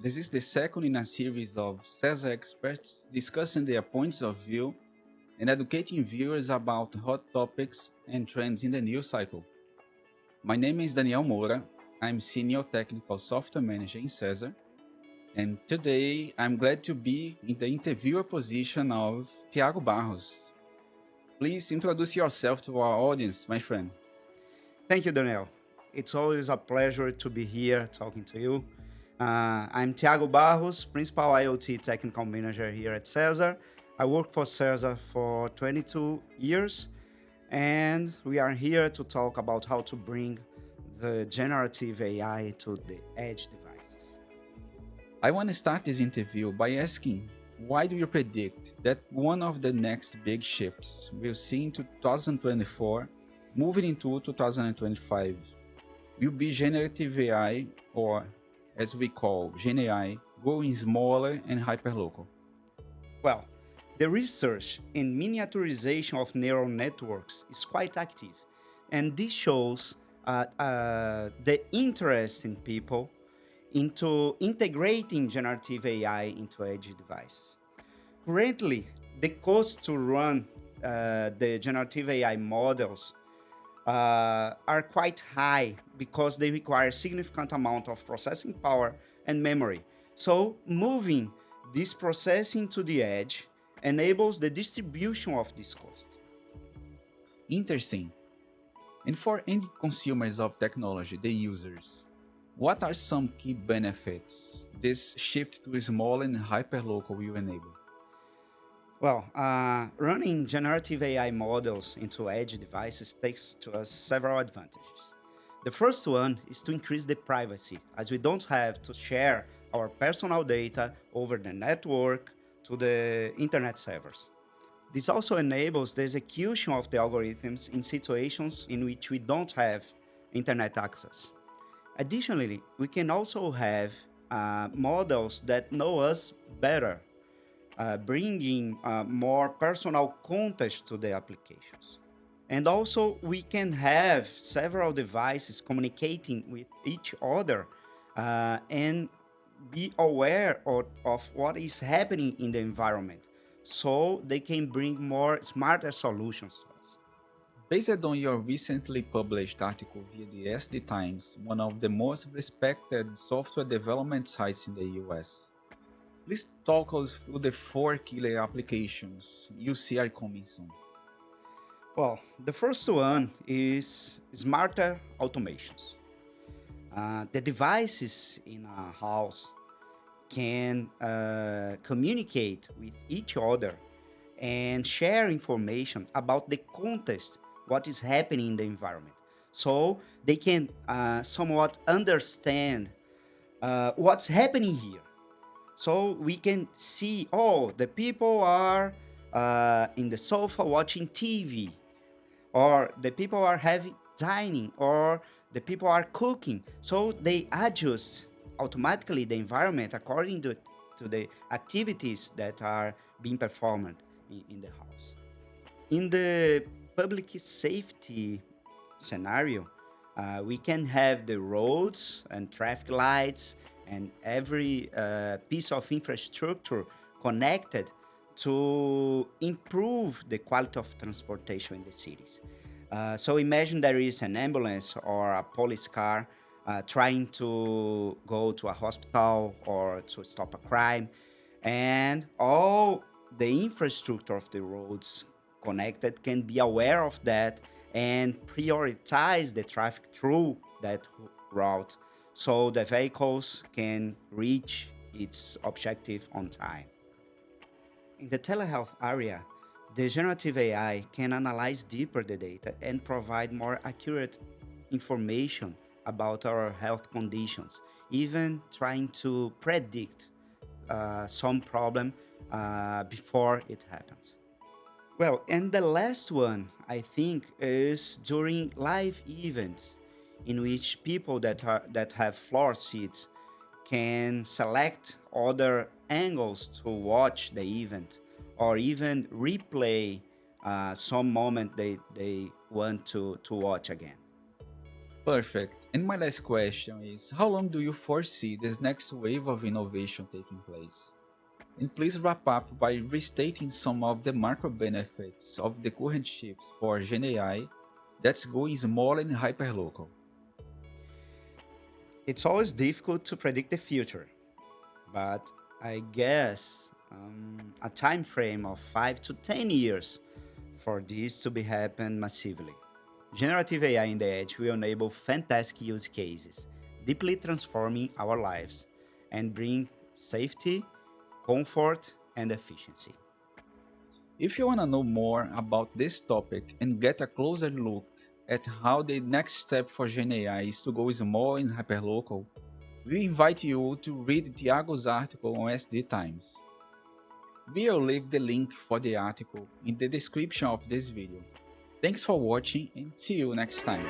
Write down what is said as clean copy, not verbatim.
This is the second in a series of CESAR experts discussing their points of view and educating viewers about hot topics and trends in the news cycle. My name is Daniel Moura. I'm Senior Technical Software Manager in CESAR, and today I'm glad to be in the interviewer position of Tiago Barros. Please introduce yourself to our audience, my friend. Thank you, Daniel. It's always a pleasure to be here talking to you. I'm Tiago Barros, Principal IoT Technical Manager here at CESAR. I work for CESAR for 22 years, and we are here to talk about how to bring the generative AI to the edge devices. I want to start this interview by asking, why do you predict that one of the next big shifts we'll see in 2024, moving into 2025, will be generative AI, or as we call GenA.I, going smaller and hyperlocal? Well, the research in miniaturization of neural networks is quite active, and this shows the interest in people into integrating generative AI into edge devices. Currently, the cost to run the generative AI models are quite high because they require significant amount of processing power and memory. So moving this processing to the edge enables the distribution of this cost. Interesting. And for end consumers of technology, the users, what are some key benefits this shift to small and hyperlocal will enable? Well, running generative AI models into edge devices takes to us several advantages. The first one is to increase the privacy, as we don't have to share our personal data over the network to the internet servers. This also enables the execution of the algorithms in situations in which we don't have internet access. Additionally, we can also have models that know us better, bringing more personal context to the applications. And also, we can have several devices communicating with each other and be aware of what is happening in the environment so they can bring more smarter solutions to us. Based on your recently published article via the SD Times, one of the most respected software development sites in the US, please talk us through the four killer applications you see are coming soon. Well, the first one is smarter automations. The devices in a house can communicate with each other and share information about the context, what is happening in the environment. So they can somewhat understand what's happening here. So we can see, oh, the people are in the sofa watching TV, or the people are having dining, or the people are cooking. So they adjust automatically the environment according to the activities that are being performed in the house. In the public safety scenario, we can have the roads and traffic lights and every piece of infrastructure connected to improve the quality of transportation in the cities. So imagine there is an ambulance or a police car trying to go to a hospital or to stop a crime, and all the infrastructure of the roads connected can be aware of that and prioritize the traffic through that route so the vehicles can reach its objective on time. In the telehealth area, the generative AI can analyze deeper the data and provide more accurate information about our health conditions, even trying to predict some problem before it happens. Well, and the last one, I think, is during live events in which people that have floor seats can select other angles to watch the event or even replay some moment they want to watch again. Perfect. And my last question is, how long do you foresee this next wave of innovation taking place? And please wrap up by restating some of the macro benefits of the current shifts for GenAI that's going small and hyperlocal. It's always difficult to predict the future, but I guess a time frame of 5 to 10 years for this to be happen massively. Generative AI in the edge will enable fantastic use cases, deeply transforming our lives and bring safety, comfort, and efficiency. If you want to know more about this topic and get a closer look at how the next step for GenAI is to go small and hyperlocal, we invite you to read Tiago's article on SD Times. We'll leave the link for the article in the description of this video. Thanks for watching and see you next time.